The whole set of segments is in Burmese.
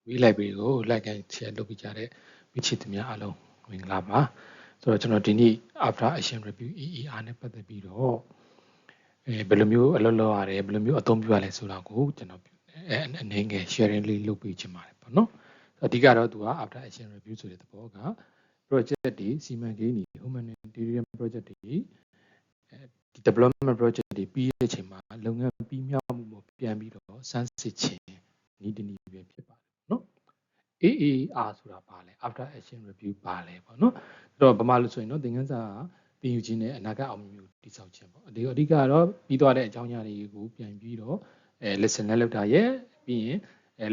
We library ကို like and share လုပ်ပေးကြတဲ့မိချစ်သူများအားလုံးမင်္ဂလာပါဆိုတော့ကျွန်တော်ဒီနေ့ after action review EER နဲ့ပတ်သက်ပြီးတော့ဘယ်လိုမျိုးအလုပ်လုပ်ရတယ်ဘယ်လိုမျိုးအသုံးပြုရလဲဆိုတာကိုကျွန်တော်အနေငယ် sharing လေးလုပ်ပေးချင်ပါတယ်ပေါ့နော်အဓိကတော့သူက after action review ဆိုတဲ့သဘောက project တွေစီမံကိန်းတွေ humanitarian project တွေဒီ development project တွေပြီးတဲ့အချိန်မှာလုပ်ငန်းပြီးမြောက်မှုကိုပြန်ပြီးတော့စမ်းစစ်ခြင်းဤတနည်းပဲဖြစ်ပါတယ်နော် AAR ဆိုတာပါလဲ after action review ပါလဲပေါ့နော်အဲ့တော့ဗမာလို့ဆိုရင်တော့သင်ခန်းစာသင်ယူခြင်းနဲ့အနာဂတ်အောင်မြင်မှုတည်ဆောက်ခြင်းပေါ့အဓိကတော့ပြီးသွားတဲ့အကြောင်းအရာတွေကိုပြန်ပြီးတော့lesson learn လုပ်တာရဲ့ပြီးရင်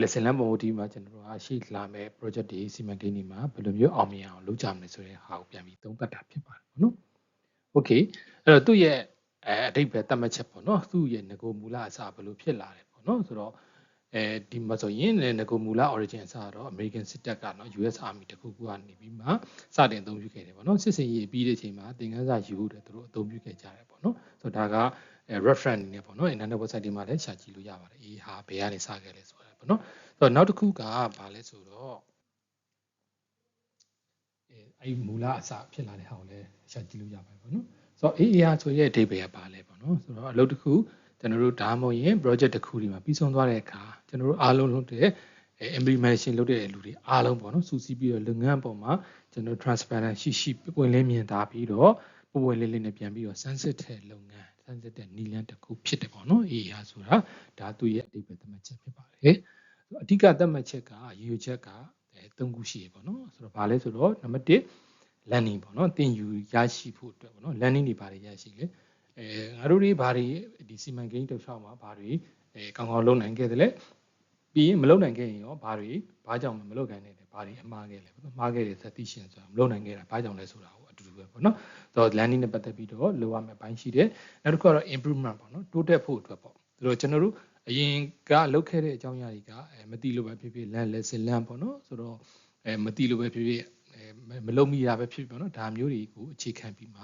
lesson learn ပုံဒီမှာကျွန်တော်တို့ရှိလာမဲ့ project တွေစီမံကိန်းတွေမှာဘယ်လိုမျိုးအောင်မြင်အောင်လုပ်ကြမလဲဆိုတဲ့ဟာကိုပြန်ပြီးသုံးသပ်တာဖြစ်ပါတယ်ပေါ့နော် okay အဲ့တော့သူ့ရဲ့အဓိပ္ပာယ်သတ်မှတ်ချက်ပေါ့နော်သူ့ရဲ့ငကိုမူလအစဘယ်လိုဖြစ်လာတယ်ပေါ့နော်ဆိုတော့ဒီမှာဆိုရင်ငကိုမူလ origin အစတော့ American စစ်တပ်ကနော် US Army တခုခုကနေပြီးမှစတင်အသုံးပြုခဲ့တယ်ပေါ့နော်စစ်စင်ရေးပြီးတဲ့အချိန်မှာသင်ခန်းစာယူဖို့သူတို့အသုံးပြုခဲ့ကြတယ်ပေါ့နော်ဆိုတော့ဒါကreference နေပေါ့နော် internet website တွေမှာလည်းရှာကြည့်လို့ရပါတယ်အေးဟာဘယ်ကနေစခဲ့လဲဆိုတာပေါ့နော်ဆိုတော့နောက်တစ်ခုကဘာလဲဆိုတော့အဲ့မူလအစဖြစ်လာတဲ့ဟာကိုလည်းရှာကြည့်လို့ရပါတယ်ပေါ့နော်ဆိုတော့ AAR ဆိုရဲ့အဓိပ္ပာယ်ကဘာလဲပေါ့နော်ဆိုတော့အလုပ်တစ်ခုကျွန်တော်တို့ဒါမှမဟုတ်ရင် project တစ်ခုဒီမှာပြီးဆုံးသွားတဲ့အခါကျွန်တော်တို့အားလုံးလုပ်တဲ့ implementation လုပ်တဲ့လူတွေအားလုံးပေါ့နော်စူးစီးပြီးတော့လုပ်ငန်းပေါ်မှာကျွန်တော် transparent ရှိပွင့်လင်းမြင်သာပြီးတော့ပွင့်လင်းလင်းနဲ့ပြန်ပြီးတော့ sensitive တဲ့လုပ်ငန်း sensitive နီလန်းတစ်ခုဖြစ်တယ်ပေါ့နော် AAR ဆိုတာဒါသူရဲ့အဓိပ္ပာယ်သတ်မှတ်ချက်ဖြစ်ပါတယ်အဓိကသတ်မှတ်ချက်ကရည်ရွယ်ချက်က၃ခုရှိရပေါ့နော်ဆိုတော့ဘာလဲဆိုတော့နံပါတ်1 learning ပေါ့နော်သင်ယူရရှိဖို့အတွက်ပေါ့နော် learning တွေဘာတွေရရှိလဲငါတို့တွေဘာတွေဒီစီမံကိန်းတစ်လျှောက်မှာဘာတွေကောင်းကောင်းလုပ်နိုင်ခဲ့တယ်လဲပြီးရင်မလုပ်နိုင်ခဲ့ရင်ရောဘာကြောင့်မလုပ်နိုင်လဲဘာတွေအမှားခဲ့လဲပေါ့နော်မှားခဲ့တဲ့သတိရှင်ဆိုတာမလုပ်နိုင်ခဲ့တာဘာကြောင့်လဲဆိုတာကိုအတူတူပဲပေါ့နော်ဆိုတော့ learning နဲ့ပတ်သက်ပြီးတော့လိုရမယ့်ဘိုင်းရှိတယ်နောက်တစ်ခုကတော့ improvement ပေါ့နော်တိုးတက်ဖို့အတွက်ပေါ့ဆိုတော့ကျွန်တော်တို့အရင်ကလုပ်ခဲ့တဲ့အကြောင်းအရာတွေကမသိလို့ပဲဖြစ်ဖြစ် lesson learn ပေါ့နော်ဆိုတော့မသိလို့ပဲဖြစ်ဖြစ်မလုပ်မိတာပဲဖြစ်ပေါ့နော်ဒါမျိုးတွေကိုအခြေခံပြီးမှ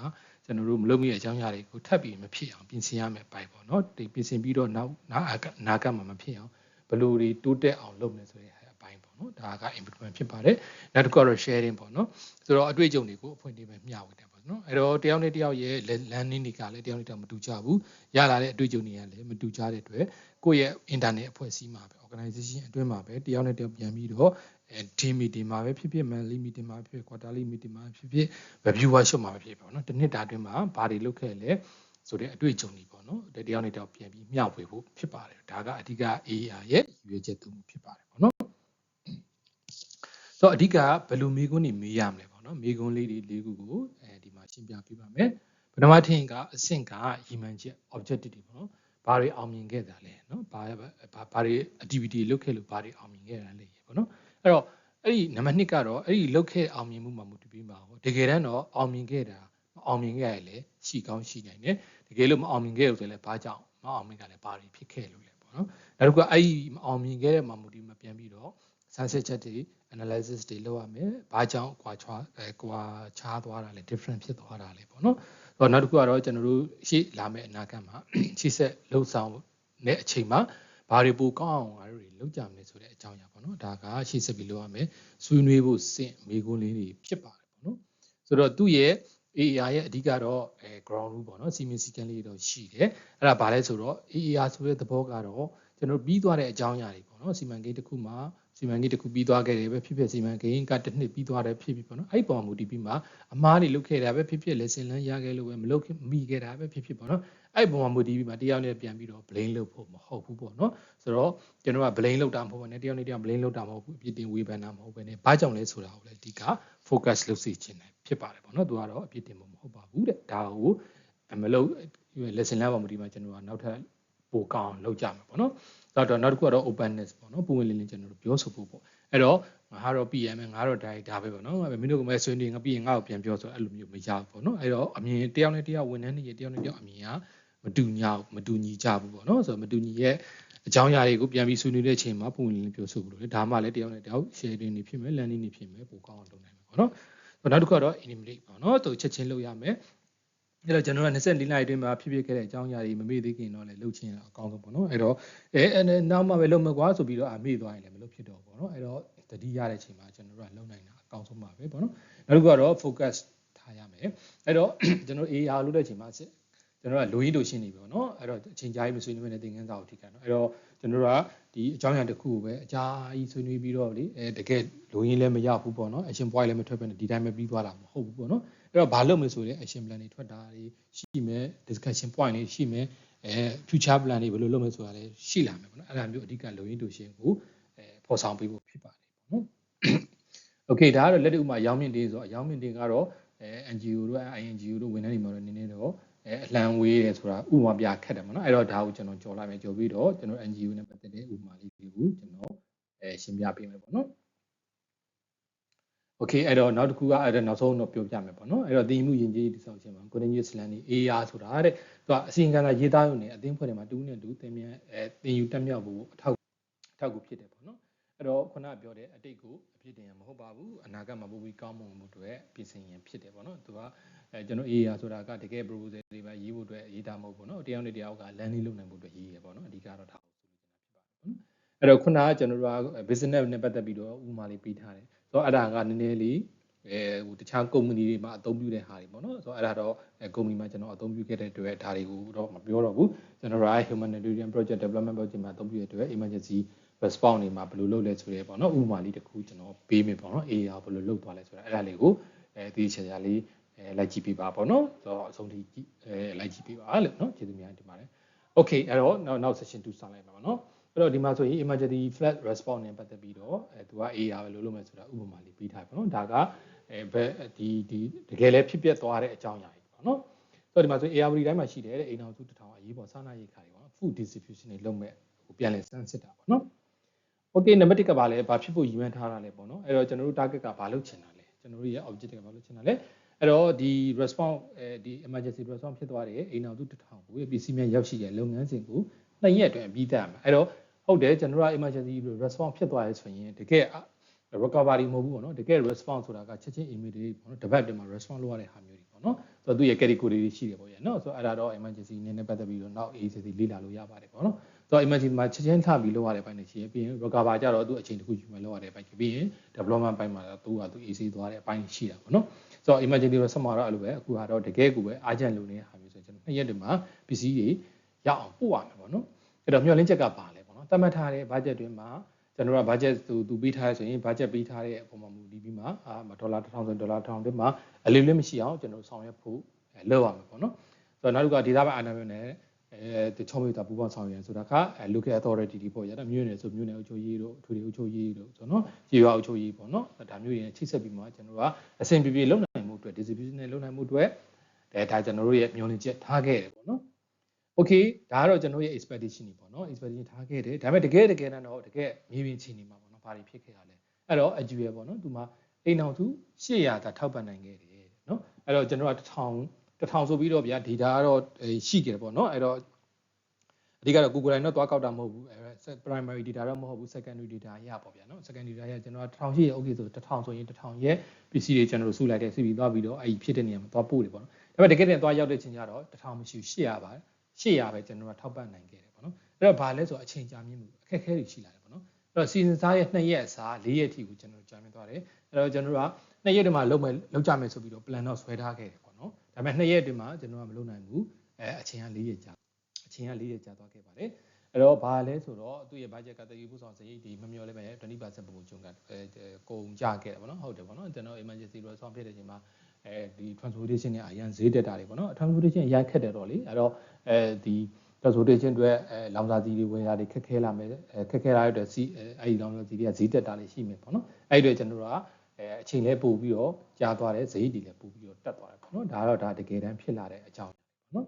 ကျွန်တော်တို့မလုပ်မိတဲ့အကြောင်းအရာတွေကိုထပ်ပြီးမဖြစ်အောင်ပြင်ဆင်ရမယ်ပိုင်ပေါ့နော်ဒီပြင်ဆင်ပြီးတော့နောက်နာကမှာမဖြစ်အောင်ဘယ်လိုတွေတိုးတက်အောင်လုပ်မယ်ဆိုတဲ့အပိုင်းပေါ့နော်ဒါက improvement ဖြစ်ပါတယ်နောက်တစ်ခုကတော့ sharing ပေါ့နော်ဆိုတော့အတွေ့အကြုံတွေကိုအဖွင့်အပေးမျှဝေတယ်ပေါ့နော်အဲ့တော့တယောက်နဲ့တယောက်ရဲ့ learning တွေကလည်းတယောက်နဲ့တယောက်မတူကြဘူးရလာတဲ့အတွေ့အကြုံတွေကလည်းမတူကြတဲ့အတွက်ကိုယ့်ရဲ့ internet အဖွဲ့အစည်းမှာပဲ organization အတွင်းမှာပဲတယောက်နဲ့တယောက်ပြန်ပြီးတော့ team meeting မှာပဲဖြစ်ဖြစ် monthly meeting မှာဖြစ်ဖြစ် quarterly meeting မှာဖြစ်ဖြစ် review workshop မှာပဲဖြစ်ပေါ့နော်တစ်နှစ်တာအတွင်းမှာဘာတွေလုပ်ခဲ့လဲဆိုတဲ့အတွေ့အကြုံတွေပေါ့နော်တယောက်နဲ့တယောက်ပြန်ပြီးမျှဝေဖို့ဖြစ်ပါတယ်ဒါကအဓိက AAR ရဲ့ရည်ရွယ်ချက်သုံးခုဖြစ်ပါတယ်ပေါ့နော်ဆိုတော့အဓိကဘယ်လိုမေးခွန်းတွေမေးရမလဲပေါ့နော်မေးခွန်းလေးတွေ၄ခုကိုဒီမှာရှင်းပြပေးပါမယ်ပထမထင်ကအဆင့်ကရည်မှန်းချက် objective တွေပေါ့နော်ဘာတွေအောင်မြင်ခဲ့တာလဲနော်ဘာတွေ activity လုပ်ခဲ့လို့ဘာတွေအောင်မြင်ခဲ့တာလဲပေါ့နော်အဲ့တော့အဲ့ဒီနံပါတ်2ကတော့အဲ့ဒီလုပ်ခဲ့အောင်မြင်မှုမှာမူတည်ပြီးမှာဟောတကယ်တမ်းတော့အောင်မြင်ခဲ့တာမအောင်မြင်ခဲ့ရလေရှိကောင်းရှိနိုင်တယ်တကယ်လို့မအောင်မြင်ခဲ့လို့ဆိုလည်းဘာကြောင့်မအောင်မြင်ကလည်းဘာတွေဖြစ်ခဲ့လို့လဲပေါ့နော်နောက်တစ်ခုကအဲ့ဒီမအောင်မြင်ခဲ့တဲ့မှာမူတည်မှာပြန်ပြီးတော့စမ်းစစ်ချက်တွေ analysis တွေလုပ်ရမယ်ဘာကြောင့်ကွာခြားသွားတာလဲ different ဖြစ်သွားတာလဲပေါ့နော်နောက်တစ်ခုကတော့ကျွန်တော်တို့ရှေ့လာမယ့်အနာဂတ်မှာရှေ့ဆက်လှုပ်ဆောင်တဲ့အချိန်မှာဘာတွေပိုကောင်းအောင်ငါတို့တွေလုပ်ကြမယ်ဆိုတဲ့အကြောင်းအရာပေါ့နော်ဒါကရှေ့ဆက်ပြီးလုပ်ရမယ်ဆွေးနွေးဖို့စင့်မိကုန်းလေးတွေဖြစ်ပါတယ်ပေါ့နော်ဆိုတော့သူ့ရဲ့ AAR ရဲ့အဓိကတော့ ground rule ပေါ့နော်စီမင်းစည်းကမ်းလေးတော့ရှိတယ်အဲ့ဒါဘာလဲဆိုတော့ AAR ဆိုတဲ့သဘောကတော့ကျွန်တော်ပြီးသွားတဲ့အကြောင်းအရာတွေပေါ့နော်စီမံကိန်းတစ်ခုမှာစီမံကိန်းတစ်ခုပြီးသွားခဲ့တယ်ပဲဖြစ်ဖြစ်စီမံကိန်းကတစ်နှစ်ပြီးသွားတယ်ဖြစ်ဖြစ်ပေါ့နော်အဲ့ပေါ်မူတည်ပြီးမှအမားတွေလုပ်ခဲ့တာပဲဖြစ်ဖြစ် lesson learn ရခဲ့လို့ပဲမလုပ်မိခဲ့တာပဲဖြစ်ဖြစ်ပေါ့နော်အဲ့ပေါ်မှာမူတည်ပြီးမှတယောက်နဲ့ပြန်ပြီးတော့ blame လုပ်ဖို့မဟုတ်ဘူးပေါ့နော်ဆိုတော့ကျွန်တော်က blame လုပ်တာမဟုတ်ဘဲနဲ့တယောက်နဲ့တယောက် blame လုပ်တာမဟုတ်ဘူးအပြစ်တင်ဝေဖန်တာမဟုတ်ဘဲနဲ့ဘာကြောင့်လဲဆိုတာကိုလည်းအဓိက focus လုပ်စေချင်တယ်ဖြစ်ပါတယ်ပေါ့နော်သူကတော့အပြစ်တင်ဖို့မဟုတ်ပါဘူးတဲ့ဒါကိုမလုပ် lesson learn ပေါ်မူတည်မှကျွန်တော်ကနောက်ထပ်ပိုကောင်းလုပ်ကြမှာပေါ့နော်နောက်တစ်ခုကတော့ openness ပေါ့နော်ပုံဝင်လင်းလင်းကျွန်တော်တို့ပြောဆိုဖို့ပေါ့အဲ့တော့ငါတော့ပြီးရမယ်ငါတော့ဒါပဲပေါ့နော်မင်းတို့ကမဲဆွေးနေငါပြီးရင်ငါ့ကိုပြန်ပြောဆိုအဲ့လိုမျိုးမရဘူးပေါ့နော်အဲ့တော့အမြင်တယောက်နဲ့တယောက်ဝန်ထမ်းတွေတယောက်နဲ့တယောက်အမြင်ကမတူညီကြဘူးပေါ့နော်ဆိုတော့မတူညီရဲ့အကြောင်းအရာတွေကိုပြန်ပြီးဆွေးနွေးတဲ့အချိန်မှာပုံဝင်လင်းလင်းပြောဆိုဖို့လို့လေဒါမှလည်းတယောက်နဲ့တယောက် sharing တွေဖြစ်မယ် learning တွေဖြစ်မယ်ပိုကောင်းအောင်လုပ်နိုင်မယ်ပေါ့နော်နောက်တစ်ခုကတော့ eliminate ပေါ့နော်သူချက်ချင်းလုပ်ရမယ် အဲ့တော့ကျွန်တော်က24နာရီအတွင်းမှာဖြစ်ခဲ့တဲ့အကြောင်းအရာတွေမမေ့သေးခင်တော့လည်းလှုပ်ချင်းအကောင်းဆုံးပေါ့နော်အဲ့တော့နောက်မှပဲလှုပ်မကွာဆိုပြီးတော့မေ့သွားရင်လည်းမလုပ်ဖြစ်တော့ဘူးပေါ့နော်အဲ့တော့တတိရတဲ့အချိန်မှာကျွန်တော်တို့ကလှုပ်နိုင်တာအကောင်းဆုံးပါပဲပေါ့နော်နောက်တစ်ခုကတော့ focus ထားရမယ်အဲ့တော့ကျွန်တော် AR လုပ်တဲ့အချိန်မှာကျွန်တော်ကလိုရင်းလိုရှင်းနေပြီပေါ့နော်အဲ့တော့အချိန်ကြာကြီးမဆွေးနွေးနေတဲ့သင်ခန်းစာကိုထိခိုက်နော်အဲ့တော့ကျွန်တော်တို့ကဒီအကြောင်းအရာတစ်ခုကိုပဲအကြာကြီးဆွေးနွေးပြီးတော့လေတကယ်လိုရင်းလည်းမရဘူးပေါ့နော် action point လည်းမထွက်ဘဲနဲ့ဒီတိုင်းပဲပြီးသွားတာမဟုတ်ဘူးပေါ့နော်အဲ့တော့ဘာလုပ်မလဲဆိုရင် action plan တွေထွက်တာတွေရှိမယ် discussion point တွေရှိမယ်future plan တွေဘယ်လိုလုပ်မလဲဆိုတာလည်းရှိလာမယ်ပေါ့နော်အဲ့ဒါမျိုးအဓိကလိုရင်းလိုရှင်းကိုဖော်ဆောင်ပေးဖို့ဖြစ်ပါတယ်ပေါ့နော် okay ဒါကတော့လက်တွေ့ဥပမာရောင်းမြင့်တင်းဆိုတော့ရောင်းမြင့်တင်းကတော့NGO တို့ INGO တို့ဝန်ထမ်းတွေမှာတော့နည်းနည်းတော့အလံဝေးတယ်ဆိုတာဥပမာပြခက်တယ်ပေါ့နော်အဲ့တော့ဒါကိုကျွန်တော်ကြော်လိုက်မယ်ကြော်ပြီးတော့ကျွန်တော် NGO နဲ့ပတ်သက်တဲ့ဥပမာလေးတွေကိုကျွန်တော်ရှင်းပြပေးမယ်ပေါ့နော် okay အဲ့တော့နောက်တစ်ခုကအဲ့ဒါနောက်ဆုံးတော့ပြောပြမယ်ပေါ့နော်အဲ့တော့သင်မှုယဉ်ကျေးတိစောက်ခြင်းမှာ continuous learning AR ဆိုတာတဲ့သူကအစီအင်ခံစာရေးသားရုံနဲ့အသင်းဖွဲ့တွေမှာတူးနဲ့တူသင်မြန်သင်ယူတက်မြောက်ဖို့အထောက်ကူဖြစ်တယ်ပေါ့နော်အဲ့တော့ခုနကပြောတဲ့အတိတ်ကိုအဖြစ်တင်ရမဟုတ်ပါဘူးအနာဂတ်မှာပိုပြီးကောင်းမွန်မှုတွေပြင်ဆင်ရင်ဖြစ်တယ်ပေါ့နော်သူကကျွန်တော် AR ဆိုတာကတကယ် proposal တွေပဲရေးဖို့အတွက်ရေးတာမဟုတ်ဘူးပေါ့နော်တရားနဲ့တရားက landing လုပ်နိုင်ဖို့အတွက်ရေးရပေါ့နော်အဓိကတော့ဒါကိုဆိုလို့ကျွန်တော်ဖြစ်ပါတယ်ပေါ့နော်အဲ့တော့ခုနကကျွန်တော်တို့က business နဲ့ပတ်သက်ပြီးတော့ဥပမာလေးပေးထားတယ်ဆိုတော့အဲ့ဒါကနည်းနည်းလေးဟိုတခြား company တွေမှာအသုံးပြုတဲ့ဟာတွေပေါ့နော်ဆိုတော့အဲ့ဒါတော့ company မှာကျွန်တော်အသုံးပြုခဲ့တဲ့အတွက်ဒါတွေကိုတော့မပြောတော့ဘူးကျွန်တော်တို့ humanitarian project development project မှာအသုံးပြုတဲ့အတွက် emergency response တွေမှာဘယ်လိုလုပ်လဲဆိုရဲပေါ့နော်ဥပမာလေးတစ်ခုကျွန်တော်ပေးမယ်ပေါ့နော် AR ဘယ်လိုလုပ်သွားလဲဆိုတာအဲ့ဒါလေးကိုဒီချာလေးလိုက်ကြည့်ပေးပါပေါ့နော်ဆိုတော့အဆုံးထိလိုက်ကြည့်ပေးပါလို့နော်ကျေးဇူးများတင်ပါတယ် okay အဲ့တော့နောက် session 2စလိုက်ပါပါနော်အဲ့တော့ဒီမှာဆိုရင် emergency flash response နဲ့ပတ်သက်ပြီးတော့သူက AR ပဲလို့လုပ်မယ်ဆိုတာဥပမာလေးပေးထားပါနော်ဒါကဒီတကယ်လည်းဖြစ်ပျက်သွားတဲ့အကြောင်းအရာတွေပေါ့နော်ဆိုတော့ဒီမှာဆို AR တိုင်းမှာရှိတယ်တဲ့အိမ်အောင်စုတစ်ထောင်အရေးပေါ်စားနပ်ရိက္ခာတွေပေါ့နော် food distribution တွေလုပ်မဲ့ဟိုပြန်လည်စမ်းစစ်တာပေါ့နော် okay နံပါတ်1ကဘာလဲဘာဖြစ်ဖို့ရည်မှန်းထားတာလဲပေါ့နော်အဲ့တော့ကျွန်တော်တို့ target ကဘာလုပ်ချင်တာလဲကျွန်တော်တို့ရဲ့ objective ကဘာလုပ်ချင်တာလဲအဲ့တော့ဒီ response ဒီ emergency response ဖြစ်သွားတယ်အိမ်အောင်စုတစ်ထောင်ကိုပစ္စည်းများရောက်ရှိတဲ့လုပ်ငန်းစဉ်ကို2ရက်အတွင်းပြီးတတ်ရမှာအဲ့တော့ဟုတ်တယ်ကျွန်တော်တို့က emergency response ဖြစ်သွားရဲဆိုရင်တကယ် recovery မဟုတ်ဘူးပေါ့နော်တကယ် response ဆိုတာကချက်ချင်း immediate ပေါ့နော်တပတ်တည်းမှာ response လုပ်ရတဲ့ဟာမျိုးတွေပေါ့နော်ဆိုတော့သူရဲ့ category တွေရှိတယ်ပေါ့ရနော်ဆိုတော့အဲ့ဒါတော့ emergency နည်းနည်းပတ်သက်ပြီးတော့နောက် ACC လေ့လာလို့ရပါတယ်ပေါ့နော်ဆိုတော့ emergency မှာချက်ချင်းထပြီးလုပ်ရတဲ့ဘက်နဲ့ရှိရင်ပြီးရင် recover ကြတော့သူအချိန်တစ်ခုယူမှလုပ်ရတဲ့ဘက်ပြီးရင် development ဘက်မှာတော့သူကသူ AC သွားတဲ့အပိုင်းရှိတာပေါ့နော်ဆိုတော့ emergency တော့ဆက်မှာတော့အဲ့လိုပဲအခုကတော့တကယ်ကိုပဲ urgent လုပ်နေတဲ့ဟာမျိုးဆိုရင်ကျွန်တော်2ရက်တည်းမှာပစ္စည်းတွေရအောင်ပို့ရမယ်ပေါ့နော်အဲ့တော့မျှော်လင့်ချက်ကပါလဲပေါ့နော်သတ်မှတ်ထားတဲ့ budget တွင်မှာကျွန်တော်က budget သူပေးထားရဆိုရင် budget ပေးထားတဲ့အပေါ်မှာမူတည်ပြီးမှဒေါ်လာ1000ဆိုဒေါ်လာ1000တွင်မှာအလေးလေးမရှိအောင်ကျွန်တော်ဆောင်ရွက်ဖို့လုပ်ရမှာပေါ့နော်ဆိုတော့နောက်တစ်ခုကဒေသပိုင်းအာဏာပိုင်နဲ့တချို့မျိုးတာပူပေါင်းဆောင်ရွက်ဆိုတာက local authority တွေပေါ့ရတာမြို့နယ်ဆိုမြို့နယ်အုပ်ချုပ်ရေးတို့အထွေထွေအုပ်ချုပ်ရေးတို့ဆိုတော့ရေရွာအုပ်ချုပ်ရေးပေါ့နော်ဒါမျိုးတွေချိတ်ဆက်ပြီးမှကျွန်တော်တို့ကအဆင်ပြေပြေလုပ်နိုင်မှုအတွက် distribution နဲ့လုပ်နိုင်မှုအတွက်ဒါကျွန်တော်တို့ရဲ့မျှော်လင့်ချက်ထားခဲ့တယ်ပေါ့နော် okay ဒါကတော့ကျွန်တော်ရဲ့ expectation တွေပေါ့နော် expectation ထားခဲ့တယ်ဒါပေမဲ့တကယ်တော့တကယ်မြေပြင်အခြေအနေမှာပေါ့နော်ဘာတွေဖြစ်ခဲ့ရလဲအဲ့တော့ actual ပေါ့နော်သူမှာအိမ်အောင်စု800တာထောက်ပံ့နိုင်ခဲ့တယ်နော်အဲ့တော့ကျွန်တော်က1000ဆိုပြီးတော့ဗျာ data ကတော့ရှိခဲ့တယ်ပေါ့နော်အဲ့တော့အဓိကတော့ Google တိုင်းတော့သွားကောက်တာမဟုတ်ဘူး primary data တော့မဟုတ်ဘူး secondary data ရပါဗျာနော် secondary data ရကျွန်တော်1000ရ okay ဆို1000ဆိုရင်1000ရဲ့ PC တွေကျွန်တော်တို့စုလိုက်တယ်စုပြီးသွားပြီးတော့အဲ့ဒီဖြစ်တဲ့နေရာမှာသွားပို့တယ်ပေါ့နော်ဒါပေမဲ့တကယ်တည်းသွားရောက်တဲ့ချိန်ကျတော့1000မရှိဘူး800ပါ800ပဲကျွန်တော်တို့ထောက်ပံ့နိုင်ခဲ့တယ်ပေါ့နော်အဲ့တော့ဘာလဲဆိုတော့အချိန်ကြာမြင့်မှုအခက်အခဲတွေရှိလာတယ်ပေါ့နော်အဲ့တော့ season စားရဲ့2ရက်အစား4ရက်ထိကိုကျွန်တော်ကြာမြင့်သွားတယ်အဲ့တော့ကျွန်တော်တို့က2ရက်တည်းမှာလုပ်ကြမယ်ဆိုပြီးတော့ plan တော့ဆွဲထားခဲ့တယ်ပေါ့နော်ဒါပေမဲ့2ရက်တည်းမှာကျွန်တော်ကမလုပ်နိုင်ဘူးအချိန်က4ရက်ကြာသွားခဲ့ပါတယ်အဲ့တော့ဘာလဲဆိုတော့သူ့ရဲ့ budget ကတည်ယူဖို့ဆောင်စရိတ်ဒီမမျော်လဲပဲ20%ပုံကျုံကကုန်ကြခဲ့တယ်ပေါ့နော်ဟုတ်တယ်ပေါ့နော်ကျွန်တော် emergency response ဖြစ်တဲ့အချိန်မှာဒီ transportation နဲ့အရန်ဈေးတက်တာတွေပေါ့နော် transportation အရန်ခက်တယ်တော့လေအဲ့တော့ဒီ transportation တွေလောင်စာဆီတွေဝင်တာတွေခက်ခဲလာမယ်ခက်ခဲလာတဲ့အတွက်အဲ့ဒီလောင်စာဆီတွေကဈေးတက်တာတွေရှိမယ်ပေါ့နော်အဲ့ဒီအတွက်ကျွန်တော်တို့ကအချိန်လဲပို့ပြီးတော့ကြာသွားတယ်ဈေးတွေလည်းပို့ပြီးတော့တက်သွားတယ်ပေါ့နော်ဒါတော့ဒါတကယ်တမ်းဖြစ်လာတဲ့အကြောင်းပေါ့နော်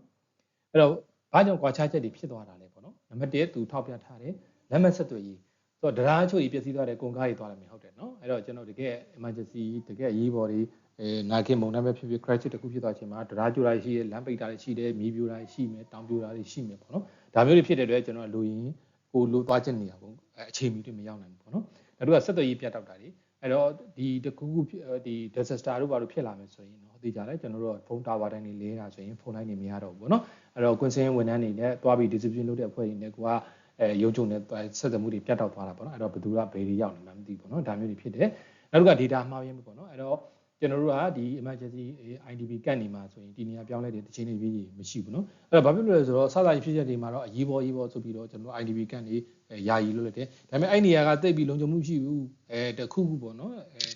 အဲ့တော့ဘာကြောင့်ကွာခြားချက်တွေဖြစ်သွားတာလဲပေါ့နော်နံပါတ်1သူထောက်ပြထားတယ်လက်မှတ်ဆက်သွယ်ရေးဆိုတော့တရားချို့ကြီးပြည့်စည်သွားတယ်ကုန်ကားတွေသွားတယ်မြင်ဟုတ်တယ်နော်အဲ့တော့ကျွန်တော်တကယ် emergency တကယ်အရေးပေါ်တွေနာကင်မုံနဲ့ပဲဖြစ်ဖြစ် crisis တစ်ခုဖြစ်သွားချိန်မှာတရားချို့တာရှိတယ်လမ်းပိတ်တာတွေရှိတယ်မြေပြိုတာတွေရှိမယ်တောင်ပြိုတာတွေရှိမယ်ပေါ့နော်ဒါမျိုးတွေဖြစ်တဲ့အတွက်ကျွန်တော်လူရင်ကိုလိုသွားချက်နေရပေါ့အချိန်မီတွေမရောက်နိုင်ဘူးပေါ့နော်နောက်တစ်ခုကဆက်သွယ်ရေးပြတ်တောက်တာတွေအဲ့တော့ဒီတကူဒီ disaster တို့ဘာလို့ဖြစ်လာမယ်ဆိုရင်တော့ သိကြတယ်ကျွန်တော်တို့ဖုန်းတာဝါတိုင်းနေလဲတာဆိုရင်ဖုန်းလိုင်းနေမရတော့ဘူးပေါ့နော်အဲ့တော့ကွင်းစင်းဝန်ထမ်းတွေနဲ့တွားပြီး distribution လုပ်တဲ့အဖွဲ့တွေနဲ့ကိုကရုံးချုပ်နဲ့ဆက်သွယ်မှုတွေပြတ်တောက်သွားတာပေါ့နော်အဲ့တော့ဘယ်သူကဘယ်တွေရောက်နေမှမသိဘူးပေါ့နော်ဒါမျိုးတွေဖြစ်တယ်နောက်တစ်ခါ data မှားရင်းပေါ့နော်အဲ့တော့ကျွန်တော်တို့ကဒီ emergency IDP ကတ်နေမှာဆိုရင်ဒီနေရာပြောင်းလဲတဲ့တခြင်းတွေပြီးမရှိဘူးနော်အဲ့တော့ဘာဖြစ်လို့လဲဆိုတော့စသဖြင့်ဖြစ်ချက်တွေမှာတော့အရေးပေါ်ဆိုပြီးတော့ကျွန်တော်တို့ IDP ကတ်နေယာယီလုပ်လိုက်တယ်ဒါပေမဲ့အဲ့နေရာကတိတ်ပြီးလုံခြုံမှုရှိဘူးတခုခုပေါ့နော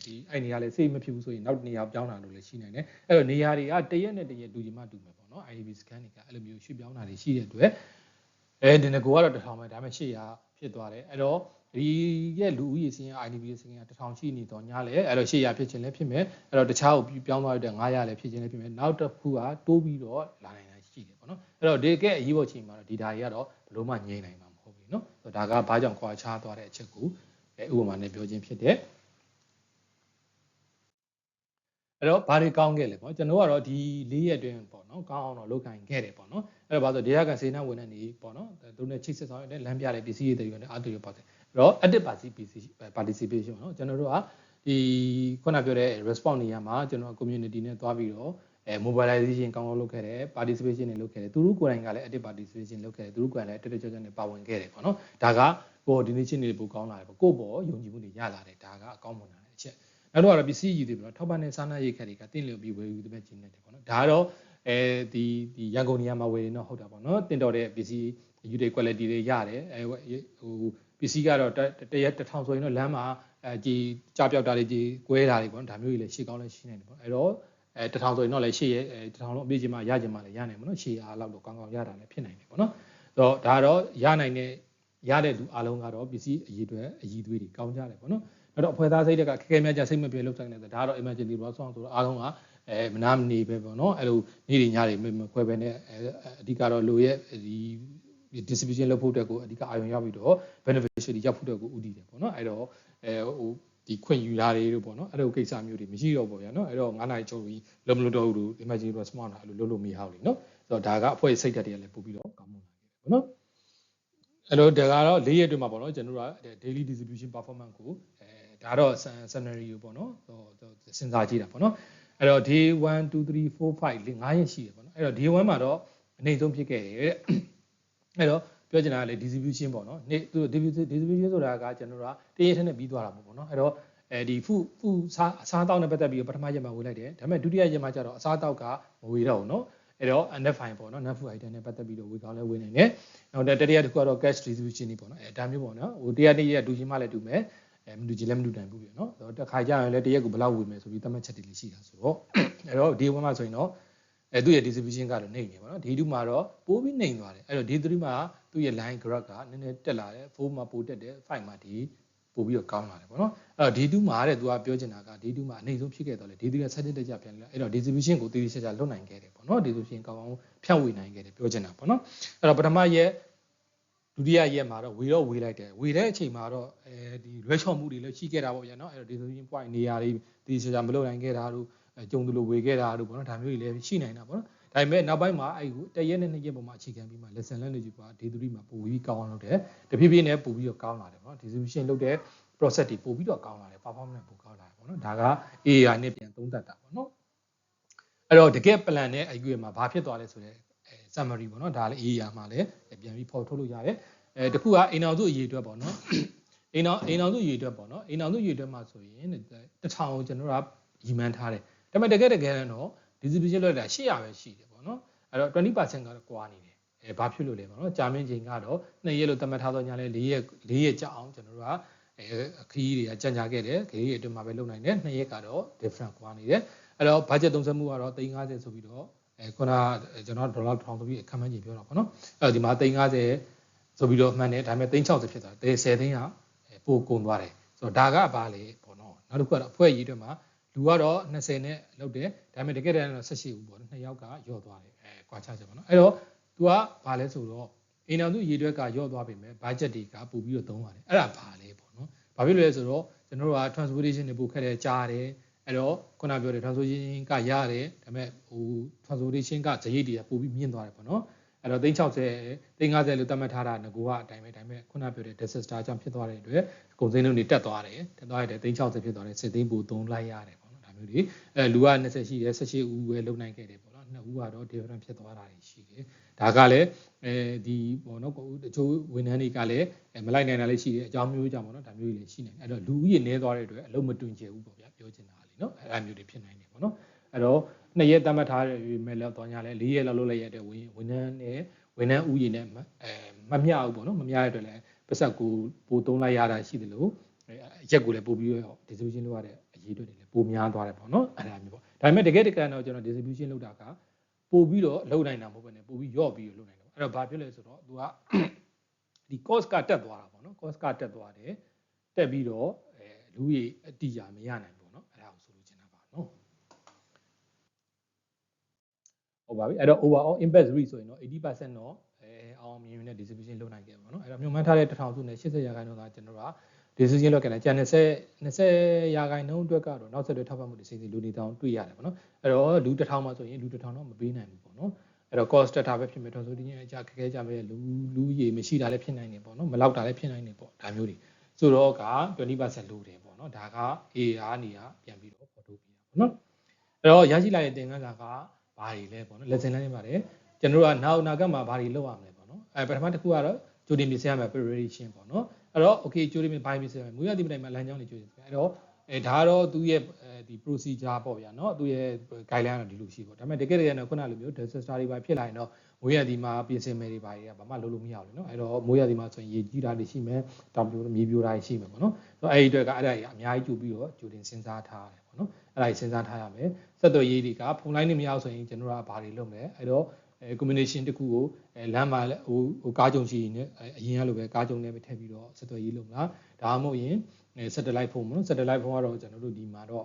်ဒီအဲ့နေရာလေးစိတ်မဖြစ်ဘူးဆိုရင်နောက်နေရာပြောင်းတာလို့လည်းရှိနိုင်တယ်အဲ့တော့နေရာတွေကတရက်နဲ့တရက်တူချင်မှတူမယ်ပေါ့နော် IDP scan တွေကအဲ့လိုမျိုးရွှေ့ပြောင်းတာတွေရှိတဲ့အတွက်ဒီငကိုကတော့1000ပဲဒါပေမဲ့800ဖြစ်သွားတယ်အဲ့တော့ဒီရဲ့လူဦးရေစင်း IDP စင်းက1000ရှိနေတော့ညာလဲအဲ့တော့800ဖြစ်ခြင်းလည်းဖြစ်မယ်အဲ့တော့တခြားကိုပြောင်းသွားတဲ့900လည်းဖြစ်ခြင်းလည်းဖြစ်မယ်နောက်တစ်ခုကတိုးပြီးတော့လာနိုင်တာရှိတယ်ပေါ့နော်အဲ့တော့ဒီကအရေးပေါ်ချိန်မှာတော့ဒီဓာတ်တွေကတော့ဘလို့မှငြိမ့်နိုင်မှာမဟုတ်ဘူးเนาะဒါကဘာကြောင့်ခွာခြားသွားတဲ့အချက်ကိုဥပမာနဲ့ပြောခြင်းဖြစ်တယ်အဲ့တော့ဘာတွေကောင်းခဲ့လဲပေါ့ကျွန်တော်ကတော့ဒီ၄ရက်အတွင်းပေါ့နော်ကောင်းအောင်တော့လုပ်ခိုင်းခဲ့တယ်ပေါ့နော်အဲ့တော့ဘာလို့ဒေသခံစေနာဝန်ထမ်းတွေပေါ့နော်သူတို့နဲ့ချိတ်ဆက်ဆောင်ရတဲ့လမ်းပြတဲ့ပစ္စည်းတွေနဲ့အားတူရပါတယ်အဲ့တော့ active participation ပေါ့နော်ကျွန်တော်တို့ကဒီခုနပြောတဲ့ response နေရာမှာကျွန်တော် community နဲ့တွားပြီးတော့mobilization ကောင်းအောင်လုပ်ခဲ့တယ် participation တွေလုပ်ခဲ့တယ်သူတို့ကိုယ်တိုင်ကလည်း active participation လုပ်ခဲ့တယ်သူတို့ကိုယ်တိုင်လည်းတက်တက်ကြွကြွနဲ့ပါဝင်ခဲ့တယ်ပေါ့နော်ဒါက coordination တွေပိုကောင်းလာတယ်ပေါ့ကိုယ့်ဘောယုံကြည်မှုတွေရလာတယ်ဒါကအကောင်းမွန်တာအချက်နောက်တော့ပစ္စည်းယူတွေပေါ့နော်ထောက်ပံ့တဲ့စားနပ်ရိက္ခာတွေကတင့်လျော်ပြီးဝယ်ယူတဲ့ကျင်းနေတယ်ပေါ့နော်ဒါကတော့ဒီရန်ကုန်နေရာမှာဝယ်ရင်တော့ဟုတ်တာပေါ့နော်တင့်တော်တဲ့ပစ္စည်းယူတဲ့ quality တွေရတယ်ဟိုပစ္စည်းကတော့တရက်1000ဆိုရင်တော့လမ်းမှာကြီးကြားပြောက်တာတွေကြီးကွဲတာတွေပေါ့နော်ဒါမျိုးတွေလည်းရှေ့ကောင်းလည်းရှိနေတယ်ပေါ့အဲ့တော့1000ဆိုရင်တော့လည်းရှေ့ရ1000လုံးအပြည့်ချင်းမှရကြမှာလည်းရနိုင်ပေါ့နော်ရှေ့အားလောက်တော့ကောင်းကောင်းရတာလည်းဖြစ်နိုင်တယ်ပေါ့နော်ဆိုတော့ဒါကတော့ရနိုင်တဲ့ရတဲ့သူအားလုံးကတော့ပစ္စည်းအရေးတွေအည်သွေးတွေကောင်းကြတယ်ပေါ့နော်အဲ့တော့အဖွဲ့သားစိတ်တွေကခက်ခဲများကြစိတ်မပြေလို့ဆိုင်နေတာဒါကတော့ emergency response ဆိုတော့အားလုံးကမနာမနေပဲပေါ့နော်အဲ့လိုနေ့တွေညတွေမခွဲပဲနဲ့အဓိကတော့လူရဲ့ဒီ distribution လုပ်ဖို့အတွက်ကိုအဓိကအာရုံရောက်ပြီးတော့ beneficiary ရောက်ဖို့အတွက်ကိုဥတည်တယ်ပေါ့နော်အဲ့တော့ဟိုဒီခွင့်ယူတာတွေတို့ပေါ့နော်အဲ့လိုကိစ္စမျိုးတွေမရှိတော့ဘူးဗျာနော်အဲ့တော့9နိုင်ချုပ်ပြီးလုံးမလို့တော့ဘူးလို့ emergency response တာအဲ့လိုလုပ်လို့မရဘူးလေနော်ဆိုတော့ဒါကအဖွဲ့စိတ်ဓာတ်တွေကလည်းပို့ပြီးတော့ကောင်းမွန်လာခဲ့တယ်ပေါ့နော်အဲ့တော့ဒါကတော့4ရက်အတွင်းမှာပေါ့နော်ကျွန်တော်တို့က daily distribution performance ကိုဒါတော့ scenario ပေါ့နော်စဉ်းစားကြည့်တာပေါ့နော်အဲ့တော့ day 1 2 3 4 5 5ရက်ရှိတယ်ပေါ့နော်အဲ့တော့ day 1မှာတော့အနေဆုံးဖြစ်ခဲ့တယ်တဲ့အဲ့တော့ပြောချင်တာကလေ distribution ပေါ့နော်နေ့သူ distribution ဆိုတာကကျွန်တော်တို့ကတရက်ထက်နဲ့ပြီးသွားတာပေါ့နော်အဲ့တော့ဒီဖူစားတောက်နဲ့ပတ်သက်ပြီးပထမရက်မှာဝေလိုက်တယ်ဒါပေမဲ့ဒုတိယရက်မှာကျတော့အစားတောက်ကမဝေတော့ဘူးနော်အဲ့တော့ net fine ပေါ့နော် net food item နဲ့ပတ်သက်ပြီးတော့ဝေကောင်းလဲဝေနိုင်တယ်နောက်တတိယတစ်ခုကတော့ cash distribution တွေပေါ့နော်ဒါမျိုးပေါ့နော်ဟိုတရက်တူချင်းမှလည်းတူမယ်မတူချင်းလည်းမတူနိုင်ဘူးပြနော်တစ်ခါကြရင်လည်းတရက်ကိုဘယ်လောက်ဝေမယ်ဆိုပြီးသတ်မှတ်ချက်တွေလည်းရှိတာဆိုတော့အဲ့တော့ day 1မှာဆိုရင်တော့သူ့ရဲ့ distribution ကတော့နှိမ့်နေပါတော့ day 2မှာတော့ပိုးပြီးနှိမ့်သွားတယ်အဲ့တော့ day 3မှာသူ့ရဲ့ line graph ကနည်းနည်းတက်လာတယ်4မှာပိုတက်တယ်5မှာဒီပို့ပြီးတော့ကောင်းလာတယ်ပေါ့နော်အဲ့တော့ day 2မှာတဲ့သူကပြောချင်တာက day 2မှာအနေဆုံးဖြစ်ခဲ့တော့လေ day 3က setting တက်ကြပြန်လာအဲ့တော့ distribution ကိုတည်တည်ချာချာလုပ်နိုင်ခဲ့တယ်ပေါ့နော် distribution ကောင်းကောင်းဖြန့်ဝေနိုင်ခဲ့တယ်ပြောချင်တာပေါ့နော်အဲ့တော့ပထမရက်ဒုတိယရက်မှာတော့ဝေလိုက်တယ်ဝေတဲ့အချိန်မှာတော့ဒီလွဲချော်မှုတွေလည်းရှိခဲ့တာပေါ့ဗျာနော်အဲ့တော့ distribution point နေရာတွေတည်တည်ချာချာမလုပ်နိုင်ခဲ့တာတို့ကြုံသူလိုဝေခဲ့တာတို့ပေါ့နော်ဒါမျိုးတွေလည်းရှိနိုင်တာပေါ့နော်ဒါပေမဲ့နောက်ပိုင်းမှာအဲ့တရက်နဲ့2ရက်ပေါ်မှာအခြေခံပြီးမှ lesson learn တွေပါ day 3မှာပို့ပြီးကောင်းအောင်လုပ်တယ်တဖြည်းဖြည်းနဲ့ပို့ပြီးတော့ကောင်းလာတယ်ပေါ့နော် distribution လုပ်တဲ့ process တွေပို့ပြီးတော့ကောင်းလာတယ် performance ပိုကောင်းလာတယ်ပေါ့နော်ဒါက AI နဲ့ပြန်သုံးသပ်တာပေါ့နော်အဲ့တော့တကယ် plan နဲ့အရွယ်မှာဘာဖြစ်သွားလဲဆိုတော့ summary ပေါ့နော်ဒါလည်း AI မှာလည်းပြန်ပြီးဖော်ထုတ်လို့ရတယ်တခုကအိမ်အောင်စုအရေးအတွက်ပေါ့နော်အိမ်အောင်စုအရေးအတွက်ပေါ့နော်အိမ်အောင်စုအရေးအတွက်မှာဆိုရင်1000ကိုကျွန်တော်တို့ကရည်မှန်းထားတယ်ဒါပေမဲ့တကယ်တော့ distribution လုပ်တာ800ပဲရှိတယ်ပေါ့နော်အဲ့တော့ 20% ကတော့ကွာနေတယ်ဘာဖြစ်လို့လဲပေါ့နော်ကြာမင်းချိန်ကတော့2ရက်လို့သတ်မှတ်ထားတော့ညာလဲ4ရက်ကြာအောင်ကျွန်တော်တို့ကခရီးတွေကကြံ့ကြာခဲ့တယ်ခရီးတွေအတွင်းမှာပဲလုပ်နိုင်တယ်2ရက်ကတော့ different ကွာနေတယ်အဲ့တော့ budget သုံးစွဲမှုကတော့350ဆိုပြီးတော့ခုနကျွန်တော်ဒေါ်လာ1000ဆိုပြီးအခမ်းအနားကြီးပြောတာပေါ့နော်အဲ့တော့ဒီမှာ350ဆိုပြီးတော့မှန်တယ်ဒါပေမဲ့360ဖြစ်သွားတယ်10သိန်းကပိုကုန်သွားတယ်ဆိုတော့ဒါကဘာလဲပေါ့နော်နောက်တစ်ခုကတော့အဖွဲ့ကြီးတွေမှာလူကတော့20နဲ့လောက်တယ်ဒါပေမဲ့တကယ်တမ်းတော့18ဦးပေါ့နော်2ယောက်ကယော့သွားတယ်ကွာခြားချက်ပေါ့နော်အဲ့တော့ तू ကဘာလဲဆိုတော့အိမ်တော်စုရေတွက်ကယော့သွားပြီမဲ့ budget တွေကပို့ပြီးတော့သုံးပါတယ်အဲ့ဒါဘာလဲပေါ့နော်ဘာဖြစ်လို့လဲဆိုတော့ကျွန်တော်တို့က transportation တွေပို့ခဲ့တယ်ကြားတယ်အဲ့တော့ခုနပြောတဲ့ transportation ကရတယ်ဒါပေမဲ့ဟို transportation ကဇရိတ်တွေကပို့ပြီးမြင့်သွားတယ်ပေါ့နော်အဲ့တော့360 350လို့သတ်မှတ်ထားတာငကိုကအတိုင်းပဲဒါပေမဲ့ခုနပြောတဲ့ disaster ကြောင့်ဖြစ်သွားတဲ့အတွက်ကုန်စည်နှုန်းတွေတက်သွားတယ်360ဖြစ်သွားတယ်စစ်သိန်းပို့သုံးလိုက်ရတယ်ပေါ့နော်ဒါ မျိုးတွေလူက20ရှိတယ်18ဦးပဲလုံနိုင်ခဲ့တယ်ပေါ့နော်2ဦးကတော့ different ဖြစ်သွားတာရှိတယ်ဒါကလည်းဒီပေါ့နော်တချို့ဝန်ထမ်းတွေကလည်းမလိုက်နိုင်တာလည်းရှိတယ်အကြောင်းမျိုးကြောင့်ပေါ့နော်ဒါမျိုးတွေလည်းရှိနိုင်တယ်အဲ့တော့လူဦးရေနည်းသွားတဲ့အတွက်အလုံးမတွင်ကျဘူးပေါ့ဗျာပြောချင်တာလေနော်အဲ့မျိုးတွေဖြစ်နိုင်တယ်ပေါ့နော်အဲ့တော့2ရက်တတ်မှတ်ထားတဲ့မဲ့လောက်တော့ညာလဲ4ရက်လောက်လုပ်လိုက်ရတဲ့ဝန်ထမ်းနဲ့ဝန်ထမ်းဦးရေနဲ့မမျှဘူးပေါ့နော်မမျှတဲ့အတွက်လည်းပတ်သက်ကိုပိုသုံးလိုက်ရတာရှိတယ်လို့ရက်ကိုလည်းပို့ပြီးတော့ distribution လုပ်ရတဲ့အရေးအတွက်တွေလည်းပိုများသွားတယ်ပေါ့နော်အဲ့ဒါမျိုးပေါ့ဒါပေမဲ့တကယ်တော့ကျွန်တော် distribution လုပ်တာကပို့ပြီးတော့လုပ်နိုင်တာမဟုတ်ဘဲနဲ့ပို့ပြီးရော့ပြီးတော့လုပ်နိုင်တယ်အဲ့တော့ဘာဖြစ်လဲဆိုတော့သူကဒီ cost ကတက်သွားတာပေါ့နော် cost ကတက်သွားတယ်တက်ပြီးတော့လူကြီးအတိအကျမရနိုင်ဘူးเนาะအဲ့ဒါကိုဆိုလို့ချင်တာပါเนาะဟုတ်ပါပြီအဲ့တော့ overall impact rate ဆိုရင်တော့ 80% တော့အောင်မြင်နေတဲ့ distribution လုပ်နိုင်ခဲ့ပါเนาะအဲ့တော့မြုံမှန်းထားတဲ့1000စုနဲ့80%ကကျွန်တော်တို့က decision လောက်ခဲ့တယ်ကျန်20%အတွက်ကတော့နောက်ဆက်တွဲထောက်ပံ့မှုတွေစီလူနေတောင်းတွေ့ရတယ်ပေါ့နော်အဲ့တော့လူ1000မှာဆိုရင်လူ1000တော့မပေးနိုင်ဘူးပေါ့နော်အဲ့တော့ cost တက်တာပဲဖြစ်မယ်တော့ဆိုဒီညအကြခက်ခဲကြမယ်လူရေမရှိတာလည်းဖြစ်နိုင်နေပေါ့နော်မလောက်တာလည်းဖြစ်နိုင်နေပေါ့ဒါမျိုးတွေဆိုတော့က 20% လိုတယ်ပေါ့နော်ဒါက AR နေရပြန်ပြီးတော့ပေါ်ထုတ်ပြတာပေါ့နော်အဲ့တော့ရရှိလာတဲ့သင်ခန်းစာကဘာတွေလဲပေါ့နော် lesson လည်းပါတယ်ကျွန်တော်တို့ကနောက်နာကမှာဘာတွေလုပ်ရမလဲပေါ့နော်ပထမတစ်ခုကတော့ကြိုတင်ပြင်ဆင်ရမယ် preparation ပေါ့နော်အဲ့တော့ okay ကြိုတင်ဘာပြင်ဆင်ရမလဲမူရသည့်တိုင်မှာလမ်းကြောင်းတွေကြိုတင်အဲ့တော့ဒါကတော့သူ့ရဲ့ဒီ procedure ပေါ့ဗျာเนาะသူ့ရဲ့ guideline တော့ဒီလိုရှိပေါ့ဒါပေမဲ့တကယ်တော့ခုနလိုမျိုး disaster တွေပါဖြစ်လာရင်တော့မွေးရသည်မှာပြင်ဆင်မယ်တွေပါတွေကဘာမှလုပ်လို့မရဘူးเนาะအဲ့တော့မွေးရသည်မှာဆိုရင်ရေကြီးတာတွေရှိမယ်တောင်ပြိုမြေပြိုတာတွေရှိမယ်ပေါ့နော်အဲ့ဒီအတွက်ကအဲ့ဒါကြီးအများကြီးကြိုပြီးတော့ကြိုတင်စဉ်းစားထားရတယ်ပေါ့နော်အဲ့ဒါကြီးစဉ်းစားထားရမယ်ဆက်သွယ်ရေးတွေကဖုန်းလိုင်းနဲ့မရအောင်ဆိုရင်ကျွန်တော်တို့ကဘာတွေလုပ်မလဲအဲ့တော့combination တစ်ခုကိုလမ်းမှာဟိုကားကြုံရှိနေအရင်ကလိုပဲကားကြုံနဲ့ပဲထည့်ပြီးတော့ဆက်သွယ်ရေးလုပ်လားဒါမှမဟုတ်ရင် satellite phone ပေါ့နော် satellite phone ကတော့ကျွန်တော်တို့ဒီမှာတော့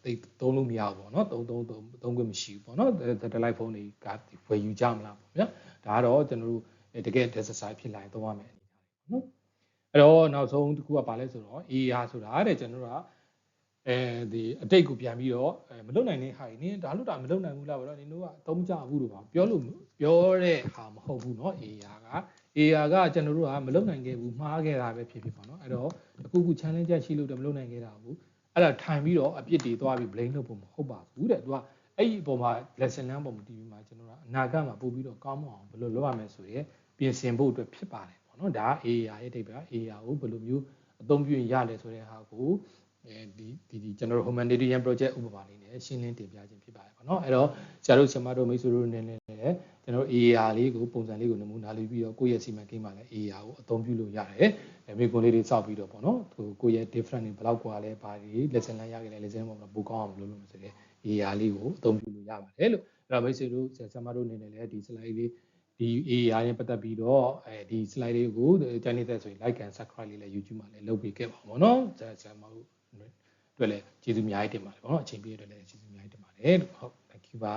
သိသုံးလို့မရဘူးပေါ့နော်သုံးခွင့်မရှိဘူးပေါ့နော် satellite phone တွေကဝယ်ယူကြမလားပေါ့ဗျာဒါကတော့ကျွန်တော်တို့တကယ် disaster ဖြစ်လာရင်သုံးရမယ်အနေထားပေါ့နော်အဲ့တော့နောက်ဆုံးတစ်ခုကဘာလဲဆိုတော့ AR ဆိုတာတဲ့ကျွန်တော်တို့ကဒီအတိတ်ကိုပြန်ပြီးတော့မလုံနိုင်တဲ့ဟာတွေနင်းဒါလို့တာမလုံနိုင်ဘူးလားဗောနော်နင်တို့ကအသုံးမကျဘူးလို့ပါပြောတဲ့ဟာမဟုတ်ဘူးเนาะ AR ကကျွန်တော်တို့ကမလုံနိုင်ခဲ့ဘူးမှားခဲ့တာပဲဖြစ်ဖြစ်ပေါ့နော်အဲ့တော့တခုခု challenge ရှိလို့တော့မလုံနိုင်ခဲ့တာဘူးအဲ့ဒါထိုင်ပြီးတော့အပြစ်တွေသွားပြီး blame လုပ်ဖို့မဟုတ်ပါဘူးတဲ့သူကအဲ့ဒီအပေါ်မှာ lesson learn ပုံမတည်ပြီးမှကျွန်တော်ကအနာဂတ်မှာပို့ပြီးတော့ကောင်းမအောင်ဘယ်လိုလုပ်ရမလဲဆိုရဲပြင်ဆင်ဖို့အတွက်ဖြစ်ပါတယ်ပေါ့နော်ဒါက AR ရဲ့အဓိပ္ပာယ် AR ကိုဘယ်လိုမျိုးအသုံးပြုရင်ရလဲဆိုတဲ့ဟာကိုဒီကျွန်တော်တို့ humanitarian project ဥပမာလေးနဲ့ရှင်းလင်းတင်ပြခြင်းဖြစ်ပါတယ်ပေါ့နော်အဲ့တော့ဆရာတို့ဆရာမတို့မိတ်ဆွေတို့နဲ့လည်းကျွန်တော် AR လေးကိုပုံစံလေးကိုနမူနာလေးပြီးတော့ကိုယ့်ရဲ့စီမံကိန်းမှာလည်း AR ကိုအသုံးပြုလို့ရတယ်မိကွန်လေးတွေစောက်ပြီးတော့ပေါ့နော်ကိုယ့်ရဲ့ different တွေဘယ်လောက်กว่าလဲဘာတွေ lesson လမ်းရခဲ့လဲ lesson ပေါ့ပိုကောင်းအောင်မလုပ်လို့ဆိုတဲ့ AR လေးကိုအသုံးပြုလို့ရပါတယ်လို့အဲ့တော့မိတ်ဆွေတို့ဆရာမတို့အနေနဲ့လည်းဒီ slide လေးဒီ AR နဲ့ပတ်သက်ပြီးတော့ဒီ slide လေးကိုတန်းနေတဲ့ဆိုရင် like and subscribe လေးလည်း YouTube မှာလည်းလုပ်ပေးခဲ့ပါဦးပေါ့နော်ဆရာမတို့အတွက်လည်းကျေးဇူးအများကြီးတင်ပါတယ်ပေါ့နော်အချိန်ပေးတဲ့အတွက်လည်းကျေးဇူးအများကြီးတင်ပါတယ်ဟုတ် thank you ပါ